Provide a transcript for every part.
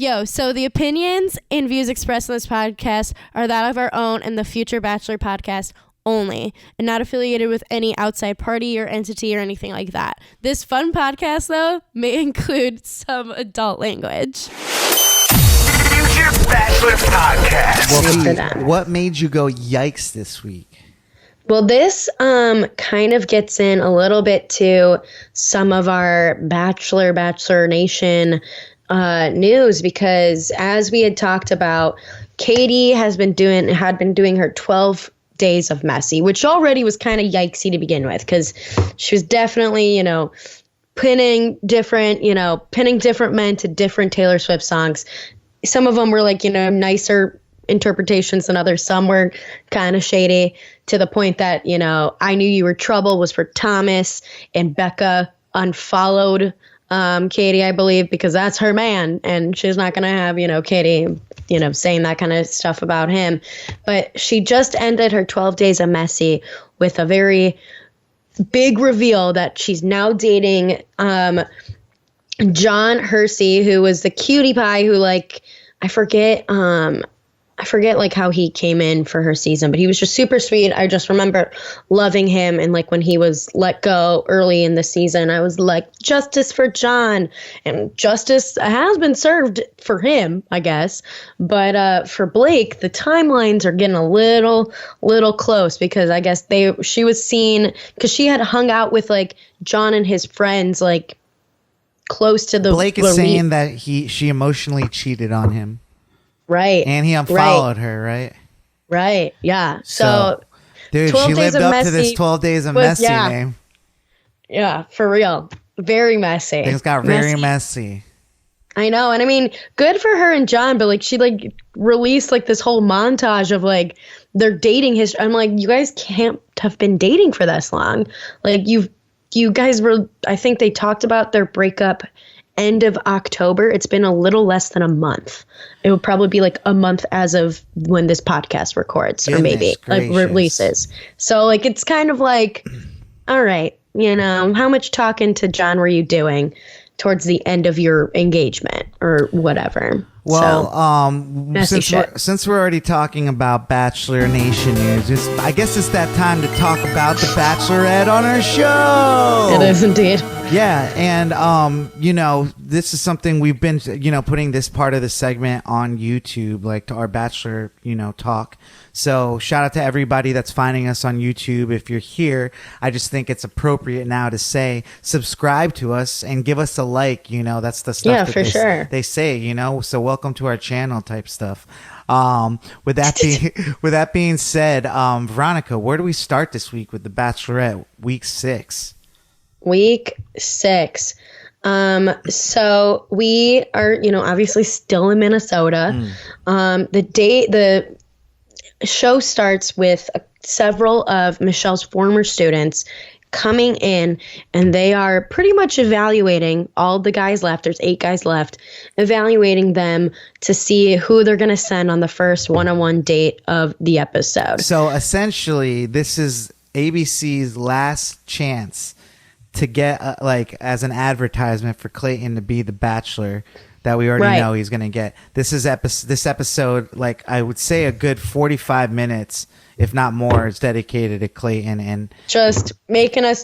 Yo, so the opinions and views expressed in this podcast are that of our own and the future Bachelor podcast only, and not affiliated with any outside party or entity or anything like that. This fun podcast, though, may include some adult language. Future Bachelor podcast. What made you go yikes this week? Well, this kind of gets in a little bit to some of our Bachelor Nation news, because as we had talked about, Katie had been doing her 12 days of messy, which already was kind of yikesy to begin with, because she was definitely, pinning different men to different Taylor Swift songs. Some of them were like, nicer interpretations than others. Some were kind of shady, to the point that, I Knew You Were Trouble was for Thomas, and Becca unfollowed Katie, I believe, because that's her man, and she's not going to have, Katie, saying that kind of stuff about him. But she just ended her 12 days of messy with a very big reveal that she's now dating John Hersey, who was the cutie pie who, I forget like how he came in for her season, but he was just super sweet. I just remember loving him. And when he was let go early in the season, I was like, justice for John, and justice has been served for him, I guess. But for Blake, the timelines are getting a little close, because I guess she was seen, because she had hung out with John and his friends, close to the Blake is saying that she emotionally cheated on him. Right. And he unfollowed her, right? Right. Yeah. So dude, she lived up to this 12 days of messy name. Yeah, for real. Very messy. Things got very messy. I know. And I mean, good for her and John, but she released this whole montage of their dating history. I'm like, you guys can't have been dating for this long. You guys were, I think they talked about their breakup end of October. It's been a little less than a month. It would probably be a month as of when this podcast records, or maybe releases. So it's kind of all right, how much talking to John were you doing towards the end of your engagement or whatever? Well, since we're already talking about Bachelor Nation news, I guess it's that time to talk about the Bachelorette on our show. It is indeed. Yeah, and this is something we've been putting this part of the segment on YouTube, to our Bachelor talk. So shout out to everybody that's finding us on YouTube. If you're here, I just think it's appropriate now to say subscribe to us and give us a like. That's the stuff they say. So welcome to our channel type stuff. With that being said, Veronica, where do we start this week with the Bachelorette, week 6? Week 6. So we are, obviously still in Minnesota. The show starts with several of Michelle's former students coming in, and they are pretty much evaluating all the guys left. There's 8 guys left, evaluating them to see who they're going to send on the first one-on-one date of the episode. So essentially, this is ABC's last chance to get as an advertisement for Clayton to be the Bachelor that we already know he's going to get. This episode, I would say a good 45 minutes, if not more, is dedicated to Clayton and just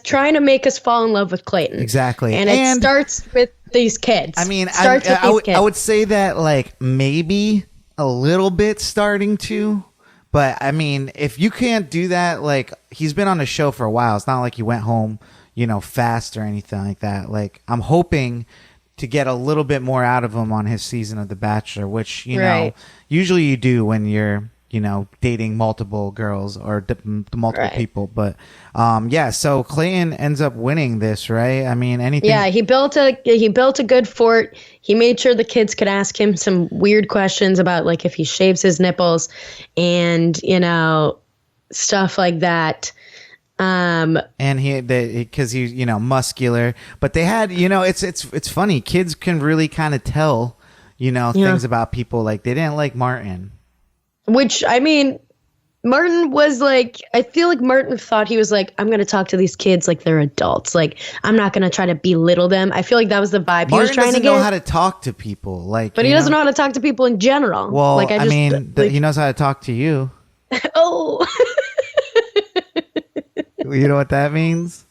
trying to make us fall in love with Clayton. Exactly. And it starts with these kids. I mean, I would say that maybe a little bit starting to, but I mean, if you can't do that, he's been on the show for a while. It's not like he went home fast or anything like that. I'm hoping to get a little bit more out of him on his season of The Bachelor, which, usually you do when you're, dating multiple girls or multiple people. But, so Clayton ends up winning this, right? I mean, anything. Yeah, he built a good fort. He made sure the kids could ask him some weird questions about, if he shaves his nipples and, stuff like that. And because he's muscular, but they had it's funny, kids can really kind of tell things about people. They didn't like Martin, which I mean Martin was like, I feel like Martin thought he was like, I'm going to talk to these kids like they're adults. Like, I'm not going to try to belittle them. I feel like that was the vibe he was trying to get. Martin doesn't know how to talk to people. Like, but he doesn't know how to talk to people in general. Well, like, he knows how to talk to you. Oh. You know what that means?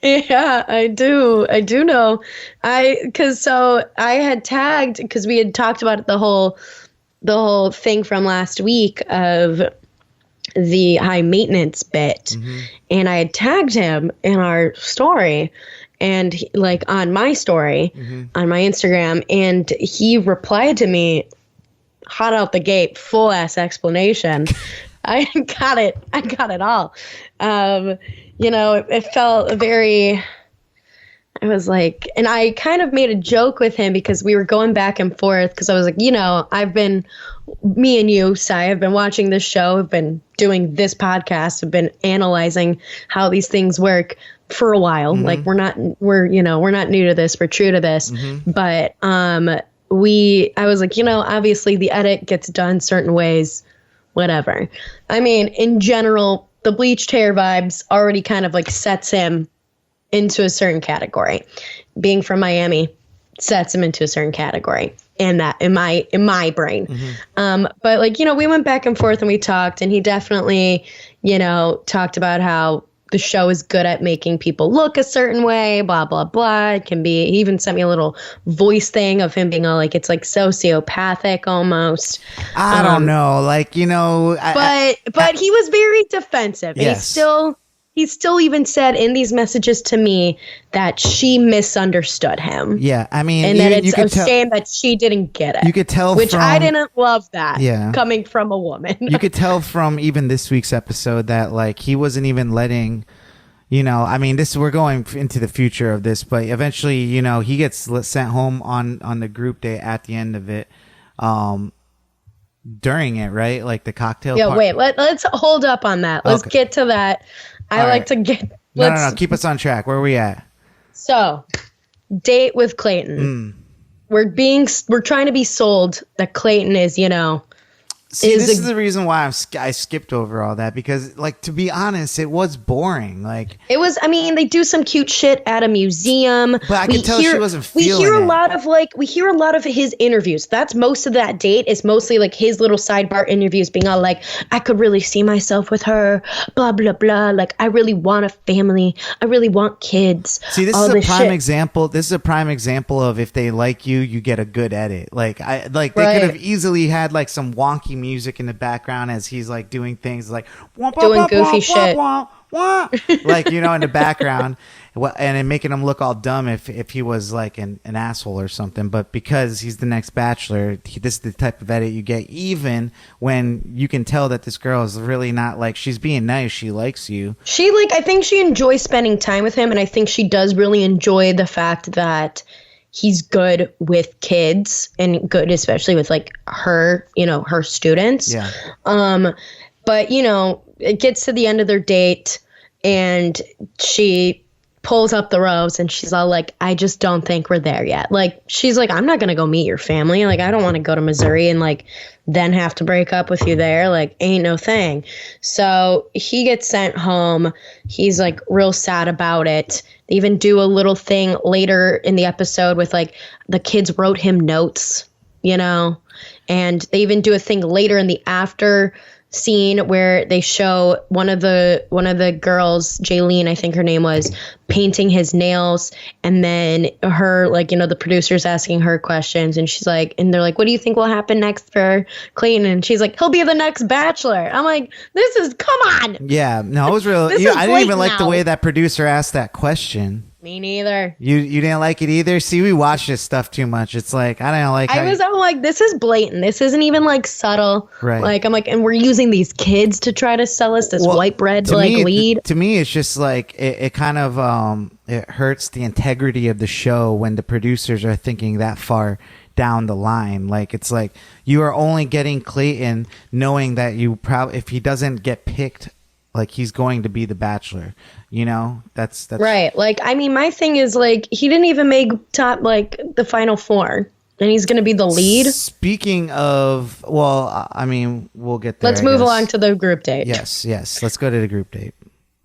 Yeah, I do. I do know. Because I had tagged, because we had talked about it, the whole thing from last week of the high maintenance bit, and I had tagged him in our story, and like on my story on my Instagram, and he replied to me hot out the gate, full ass explanation. I got it all. It felt very, I was like, and I kind of made a joke with him because we were going back and forth, because I was like, me and you, Sai, have been watching this show, have been doing this podcast, have been analyzing how these things work for a while. Like we're not new to this, we're true to this. But I was like, obviously the edit gets done certain ways, whatever. I mean, in general, the bleached hair vibes already kind of like sets him into a certain category. Being from Miami sets him into a certain category, and that in my brain. But like, we went back and forth and we talked, and he definitely, talked about how the show is good at making people look a certain way, blah, blah, blah. It can be, he even sent me a little voice thing of him being all like, it's like sociopathic almost. I don't know. Like, but he was very defensive. Yes. And he still even said in these messages to me that she misunderstood him. Yeah, I mean, and that it's a shame that she didn't get it. You could tell, which I didn't love that. Yeah, coming from a woman. You could tell from even this week's episode that like he wasn't even letting. I mean, we're going into the future of this, but eventually, he gets sent home on the group date at the end of it. During it, right? Like the cocktail. Yeah, party. wait. Let's hold up on that. Let's get to that. I like to get. No. Keep us on track. Where are we at? So, date with Clayton. We're trying to be sold that Clayton is, See, this is the reason why I skipped over all that, because, like, to be honest, it was boring. Like, it was. I mean, they do some cute shit at a museum. But I could tell she wasn't feeling it. We hear a lot of his interviews. That's most of that date. Is mostly like his little sidebar interviews, being all like, "I could really see myself with her." Blah blah blah. Like, I really want a family. I really want kids. See, this is a prime example. This is a prime example of if they like you, you get a good edit. Like, they could have easily had like some wonky music in the background as he's like doing things like doing goofy shit, like in the background, and then making him look all dumb if he was like an asshole or something. But because he's the next Bachelor, this is the type of edit you get, even when you can tell that this girl is really not like, she's being nice, she likes you. I think she enjoys spending time with him, and I think she does really enjoy the fact that he's good with kids, and good especially with like her, her students. Yeah. But it gets to the end of their date, and she pulls up the rose, and she's all like, I just don't think we're there yet. Like, she's like, I'm not going to go meet your family. Like, I don't want to go to Missouri and like then have to break up with you there. Like, ain't no thing. So he gets sent home. He's like real sad about it. They even do a little thing later in the episode with like the kids wrote him notes, and they even do a thing later in the after scene where they show one of the girls, Jaylene, I think her name was, painting his nails, and then her, like, the producers asking her questions, and she's like, and they're like, what do you think will happen next for Clayton? And she's like, he'll be the next Bachelor. I'm like, come on. Yeah, no, it was real. I didn't even like the way that producer asked that question. Me neither. You didn't like it either? See, we watch this stuff too much. It's like, I don't like I'm like, this is blatant. This isn't even like subtle. Right. Like, I'm like, and we're using these kids to try to sell us this white bread lead. To me, it's just like, it kind of, it hurts the integrity of the show when the producers are thinking that far down the line. Like, it's like, you are only getting Clayton knowing that if he doesn't get picked, like, he's going to be the Bachelor, that's right. Like, I mean, my thing is like, he didn't even make top, like, the final four. and he's going to be the lead. Speaking of, well, I mean, we'll get there. Let's move along to the group date. Yes. Let's go to the group date.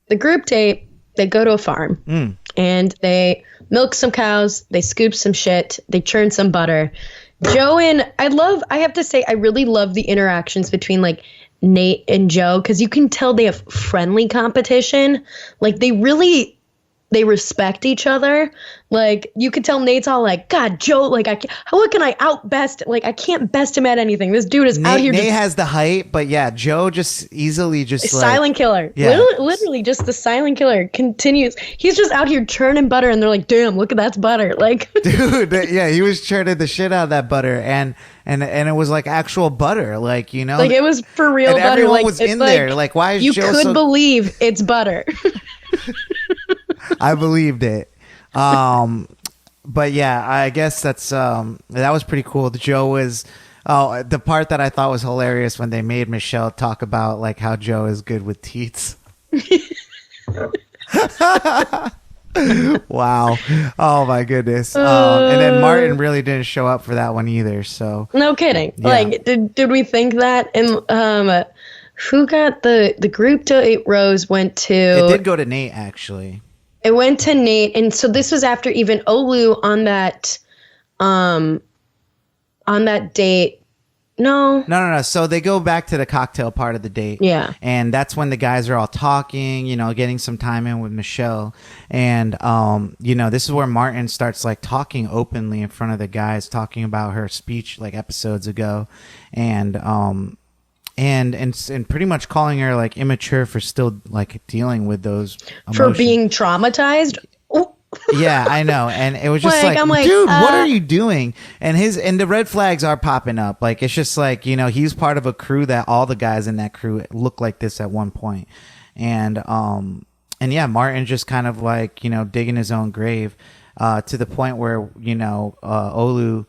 The group date, they go to a farm and they milk some cows, they scoop some shit, they churn some butter. Joe and I have to say, I really love the interactions between like Nate and Joe, because you can tell they have friendly competition. Like they respect each other. Like you could tell Nate's all like, God, Joe, like what can I outbest? Like I can't best him at anything. This dude is out here. Nate has the height, but yeah, Joe just easily just silent killer. Yeah. Literally just the silent killer continues. He's just out here churning butter, and they're like, damn, look at that's butter. Like, dude, yeah, he was churning the shit out of that butter, and it was like actual butter, like, you know, like it was for real and butter. everyone like was in there. Like, why is you Joe could believe it's butter? I believed it. But yeah, I guess that was pretty cool. Joe was the part that I thought was hilarious when they made Michelle talk about like how Joe is good with teats. Wow. Oh my goodness. And then Martin really didn't show up for that one either. So no kidding. Yeah. Like, did we think that? And who got the group date rose went to? It did go to Nate, actually. It went to Nate, and so this was after even Olu on that date. No. So they go back to the cocktail part of the date. Yeah. And that's when the guys are all talking, you know, getting some time in with Michelle. And, you know, this is where Martin starts like talking openly in front of the guys, talking about her speech like episodes ago. And pretty much calling her like immature for still like dealing with those emotions. For being traumatized. Yeah, I know. And it was just like, I'm like, dude, what are you doing? And the red flags are popping up. Like, it's just like, you know, he's part of a crew that all the guys in that crew look like this at one point. And yeah, Martin just kind of like, you know, digging his own grave, to the point where, you know, Olu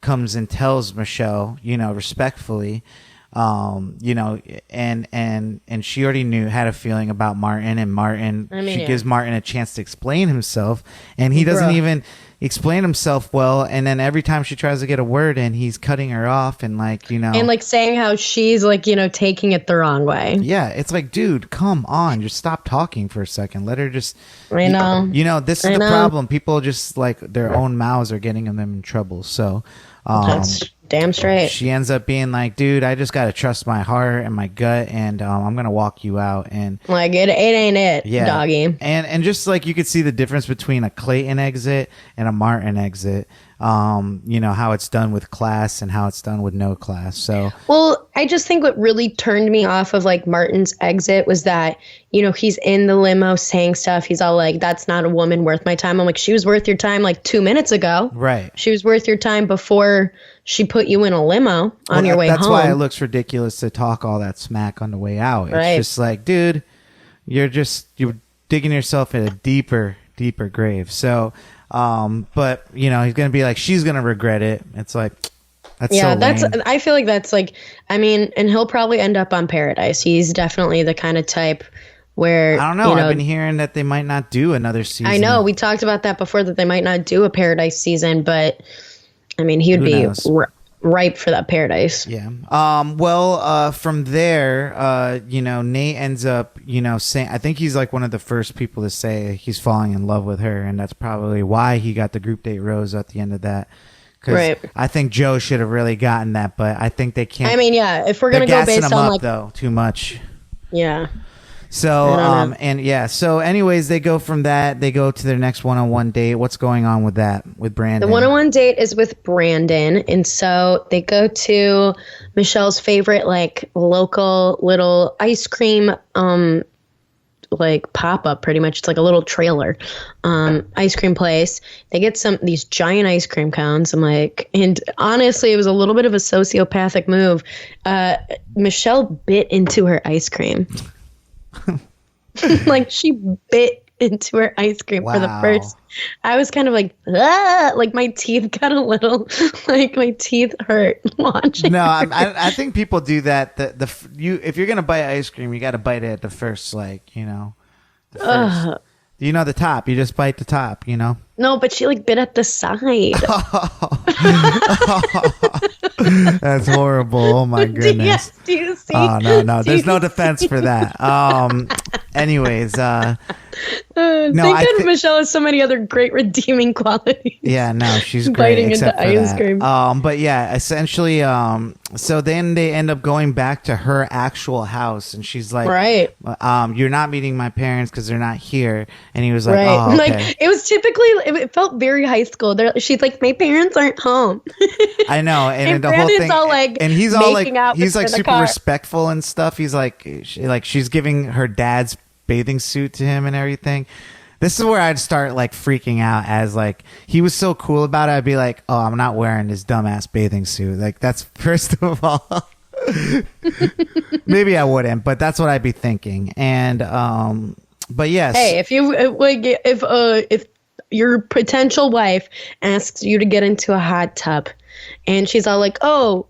comes and tells Michelle, you know, respectfully, you know, and she already had a feeling about Martin, and she gives Martin a chance to explain himself, and he doesn't even explain himself well, and then every time she tries to get a word in, he's cutting her off, and like, you know, and like saying how she's like, you know, taking it the wrong way. Yeah, it's like, dude, come on, just stop talking for a second, let her just, I know, you know, this is the problem. People just like their own mouths are getting them in trouble. So that's damn straight. She ends up being like, dude, I just gotta trust my heart and my gut, and I'm gonna walk you out. And like, it ain't it, doggy. And just like you could see the difference between a Clayton exit and a Martin exit. You know, how it's done with class and how it's done with no class. So, well, I just think what really turned me off of like Martin's exit was that, you know, he's in the limo saying stuff. He's all like, that's not a woman worth my time. I'm like, she was worth your time like 2 minutes ago. Right. She was worth your time before she put you in a limo on your way home. That's why it looks ridiculous to talk all that smack on the way out. It's just like, dude, you're digging yourself in a deeper grave. So, but you know, he's gonna be like, she's gonna regret it. It's like, that's so lame. I feel like that's like, I mean, and he'll probably end up on Paradise. He's definitely the kind of type where, I don't know, I've been hearing that they might not do another season. I know, we talked about that before, that they might not do a Paradise season, but I mean, he would be ripe for that Paradise. Yeah. Well, from there, you know, Nate ends up, you know, saying, I think he's like one of the first people to say he's falling in love with her, and that's probably why he got the group date rose at the end of that. Right. I think Joe should have really gotten that, but I think they can't. I mean, yeah, if we're gonna go based on like, though, too much. Yeah. So, and yeah, so anyways, they go from that, they go to their next one-on-one date. What's going on with that, with Brandon? The one-on-one date is with Brandon. And so they go to Michelle's favorite, like, local little ice cream, like, pop-up, pretty much. It's like a little trailer, ice cream place. They get these giant ice cream cones. I'm like, and honestly, it was a little bit of a sociopathic move. Michelle bit into her ice cream. Like, she bit into her ice cream for the first. I was kind of like, ah! Like my teeth got a little, like my teeth hurt watching. No, I think people do that. If you're gonna bite ice cream, you got to bite it at the first, like, you know, the first. You know, the top. You just bite the top. You know. No, but she like bit at the side. That's horrible. Oh my goodness. Yes, do you see? Oh no. There's no defense for that. Anyways, Thank God Michelle has so many other great redeeming qualities. Yeah, no, she's great. Biting into ice cream. But yeah, essentially, so then they end up going back to her actual house, and she's like, right. You're not meeting my parents because they're not here. And he was like, right. oh, okay. Like it was typically, it felt very high school. She's like, my parents aren't home. I know, and the whole Brandon's thing, all like, and he's all like, he's like in the super car. respectful and stuff. He's like she's giving her dad's bathing suit to him and everything. This is where I'd start like freaking out, as like he was so cool about it. I'd be like, oh, I'm not wearing this dumbass bathing suit. Like that's first of all. Maybe I wouldn't, but that's what I'd be thinking. And but yes. Hey, if your potential wife asks you to get into a hot tub, and she's all like, "Oh,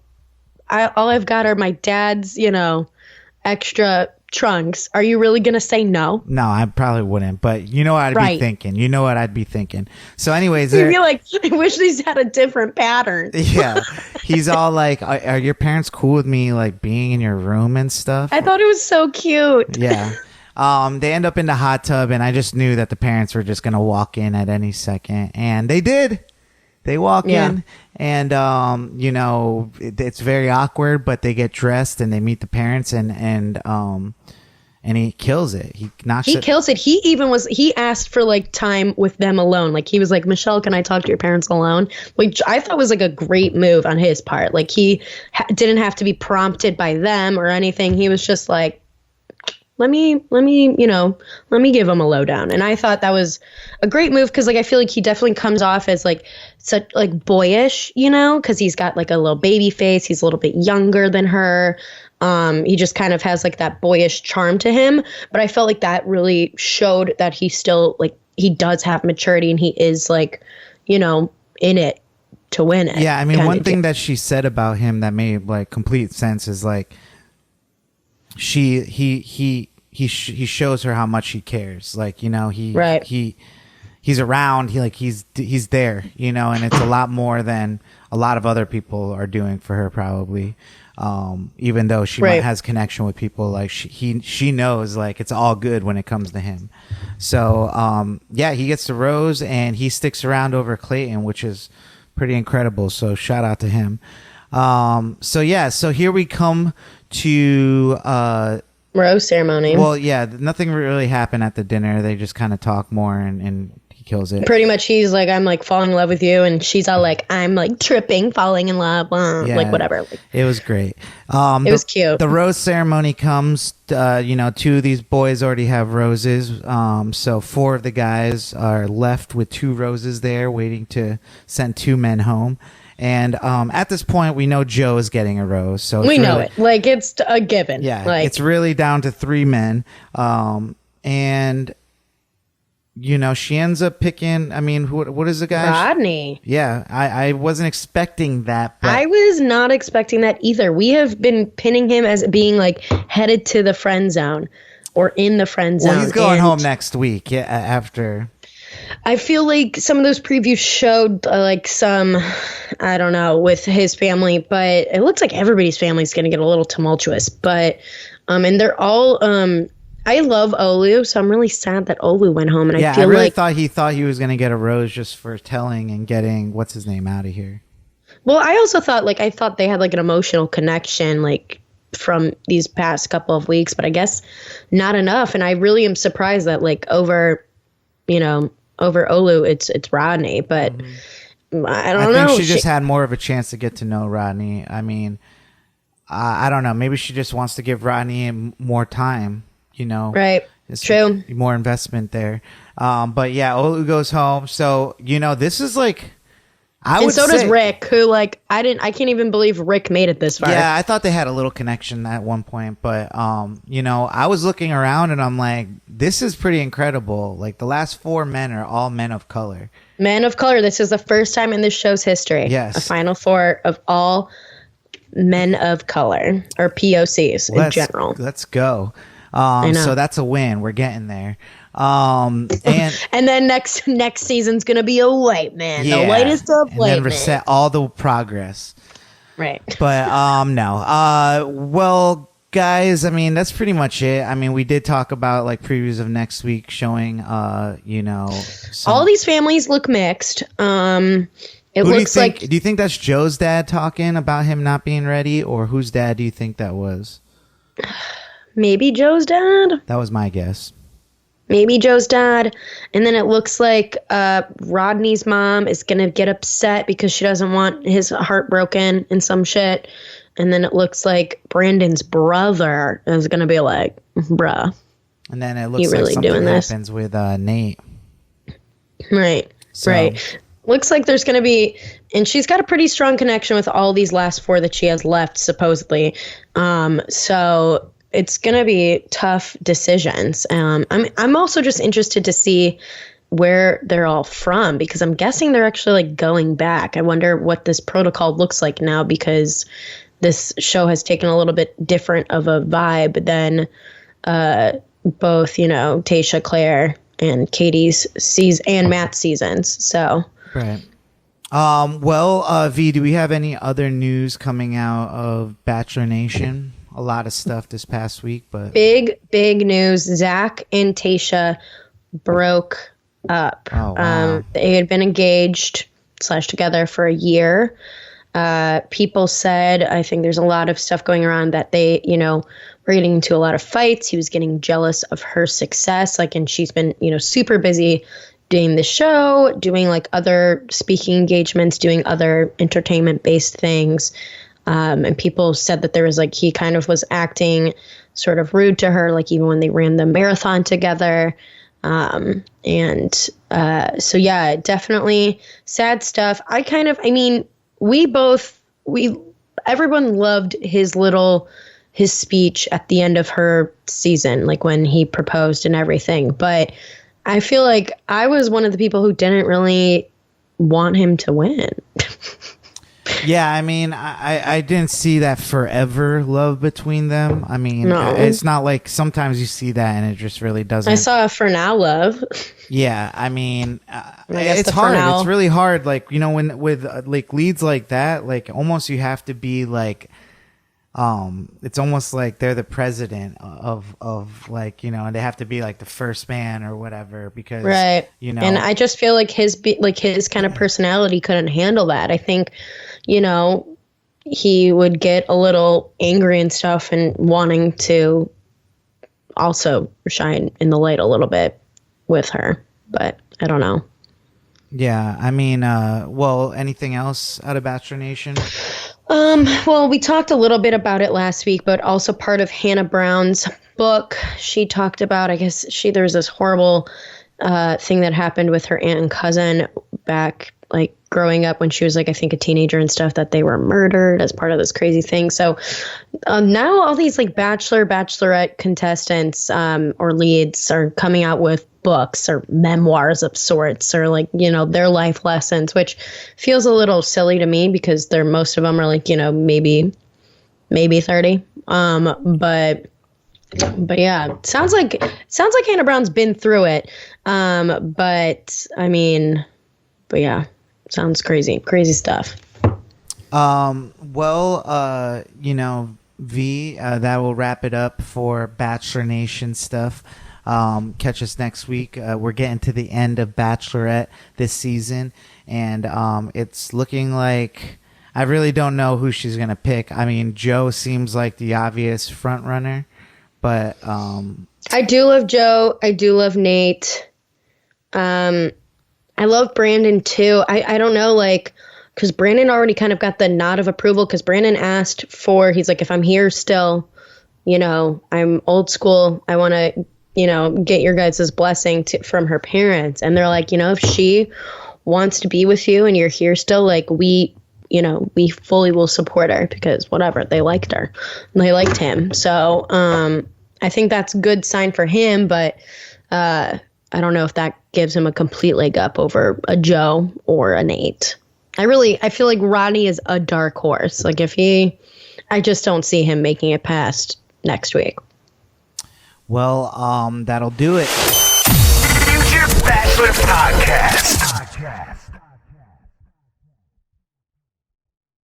all I've got are my dad's, extra trunks," are you really gonna say no? No, I probably wouldn't. But you know what I'd be thinking. You know what I'd be thinking. So, anyways, you'd be like, "I wish these had a different pattern." Yeah, he's all like, "Are your parents cool with me like being in your room and stuff?" I thought it was so cute. Yeah. They end up in the hot tub, and I just knew that the parents were just gonna walk in at any second, and they did. They walk in, and it's very awkward, but they get dressed and they meet the parents, and he kills it. He kills it. He asked for like time with them alone. Like he was like, Michelle, can I talk to your parents alone? Which I thought was like a great move on his part. Like he didn't have to be prompted by them or anything. He was just like, let me give him a lowdown. And I thought that was a great move, because like I feel like he definitely comes off as like such like boyish, because he's got like a little baby face. He's a little bit younger than her. He just kind of has like that boyish charm to him. But I felt like that really showed that he still like he does have maturity, and he is like, in it to win it. Yeah, I mean, one thing that she said about him that made like complete sense is like he shows her how much he cares. Like, he's around, he's there, and it's a lot more than a lot of other people are doing for her probably. Even though she has connection with people, like she knows like it's all good when it comes to him. So he gets the rose, and he sticks around over Clayton, which is pretty incredible. So shout out to him. So here we come to rose ceremony. Well, yeah, nothing really happened at the dinner. They just kind of talk more, and he kills it. Pretty much, he's like, I'm like falling in love with you, and she's all like, I'm like tripping, falling in love, like whatever. It was great. It was cute. The rose ceremony comes. Two of these boys already have roses. So 4 of the guys are left with 2 roses there, waiting to send 2 men home. And at this point, we know Joe is getting a rose. So we know it. Like, it's a given. Yeah, like, it's really down to 3 men. And, she ends up picking, I mean, what is the guy? Rodney. Yeah, I wasn't expecting that. But I was not expecting that either. We have been pinning him as being, like, headed to the friend zone or in the friend zone. Well, he's going home next week after... I feel like some of those previews showed like some, I don't know, with his family, but it looks like everybody's family is going to get a little tumultuous. But and they're all I love Olu, so I'm really sad that Olu went home. And I feel really like thought he was going to get a rose just for telling and getting what's his name out of here. Well, I also thought they had like an emotional connection like from these past couple of weeks, but I guess not enough. And I really am surprised that like over Olu, it's Rodney, but I don't know. I think she just had more of a chance to get to know Rodney. I mean, I don't know. Maybe she just wants to give Rodney more time, Right. It's true. More investment there. But yeah, Olu goes home. So, this is like, does Rick, who like, I can't even believe Rick made it this far. Yeah, I thought they had a little connection at one point, but I was looking around and I'm like, this is pretty incredible. Like the last 4 men are all men of color. Men of color. This is the first time in this show's history. Yes. A final 4 of all men of color, or POCs in general. Let's go. So that's a win. We're getting there. And then next season's gonna be a white man, the whitest of white men. And then reset all the progress. Right. But no. Well, guys, I mean, that's pretty much it. I mean, we did talk about like previews of next week showing all these families look mixed. It looks like. Do you think that's Joe's dad talking about him not being ready, or whose dad do you think that was? Maybe Joe's dad. That was my guess. Maybe Joe's dad. And then it looks like Rodney's mom is going to get upset because she doesn't want his heart broken and some shit. And then it looks like Brandon's brother is going to be like, bruh. And then it looks like something happens with Nate. Right. So. Right. Looks like there's going to be, and she's got a pretty strong connection with all these last 4 that she has left, supposedly. So it's going to be tough decisions. I'm also just interested to see where they're all from, because I'm guessing they're actually like going back. I wonder what this protocol looks like now, because this show has taken a little bit different of a vibe than both, Tasha, Claire, and Katie's and Matt's seasons. So right. Well, V, do we have any other news coming out of Bachelor Nation? A lot of stuff this past week, but big news. Zach and Tasha broke up. Oh, wow. They had been engaged / together for a year. People said, I think there's a lot of stuff going around that they, were getting into a lot of fights. He was getting jealous of her success. And she's been, super busy doing the show, doing like other speaking engagements, doing other entertainment based things. And people said that there was like, he kind of was acting sort of rude to her, like even when they ran the marathon together. So yeah, definitely sad stuff. Everyone loved his speech at the end of her season, like when he proposed and everything. But I feel like I was one of the people who didn't really want him to win. Yeah, I mean, I didn't see that forever love between them. I mean, It's not like sometimes you see that and it just really doesn't. I saw a for now love. Yeah, I mean, it's hard. It's really hard. Like, when with like leads like that, like almost you have to be like, it's almost like they're the president of like, and they have to be like the first man or whatever, because right. And I just feel like his kind of personality couldn't handle that. I think, he would get a little angry and stuff and wanting to also shine in the light a little bit with her, but I don't know. Yeah, I mean, well, anything else out of Bachelor Nation? Well, we talked a little bit about it last week, but also part of Hannah Brown's book, she talked about, I guess there was this horrible thing that happened with her aunt and cousin back, like growing up when she was like, I think a teenager and stuff, that they were murdered as part of this crazy thing. So now all these like Bachelorette contestants or leads are coming out with books or memoirs of sorts, or like, their life lessons, which feels a little silly to me because most of them are like, maybe 30. But yeah, sounds like Hannah Brown's been through it. But yeah, sounds crazy stuff. Well, V, that will wrap it up for Bachelor Nation stuff. Catch us next week. We're getting to the end of Bachelorette this season, and it's looking like I really don't know who she's gonna pick. I mean, Joe seems like the obvious front runner, but I do love Joe. I do love Nate. I love Brandon too. I don't know, like, because Brandon already kind of got the nod of approval, because Brandon asked he's like, if I'm here still, I'm old school, I want to, get your guys' blessing from her parents. And they're like, if she wants to be with you and you're here still, like, we fully will support her, because whatever, they liked her and they liked him. So I think that's a good sign for him, but I don't know if that gives him a complete leg up over a Joe or a Nate. I feel like Rodney is a dark horse. Like I just don't see him making it past next week. Well, that'll do it. Bachelor Podcast.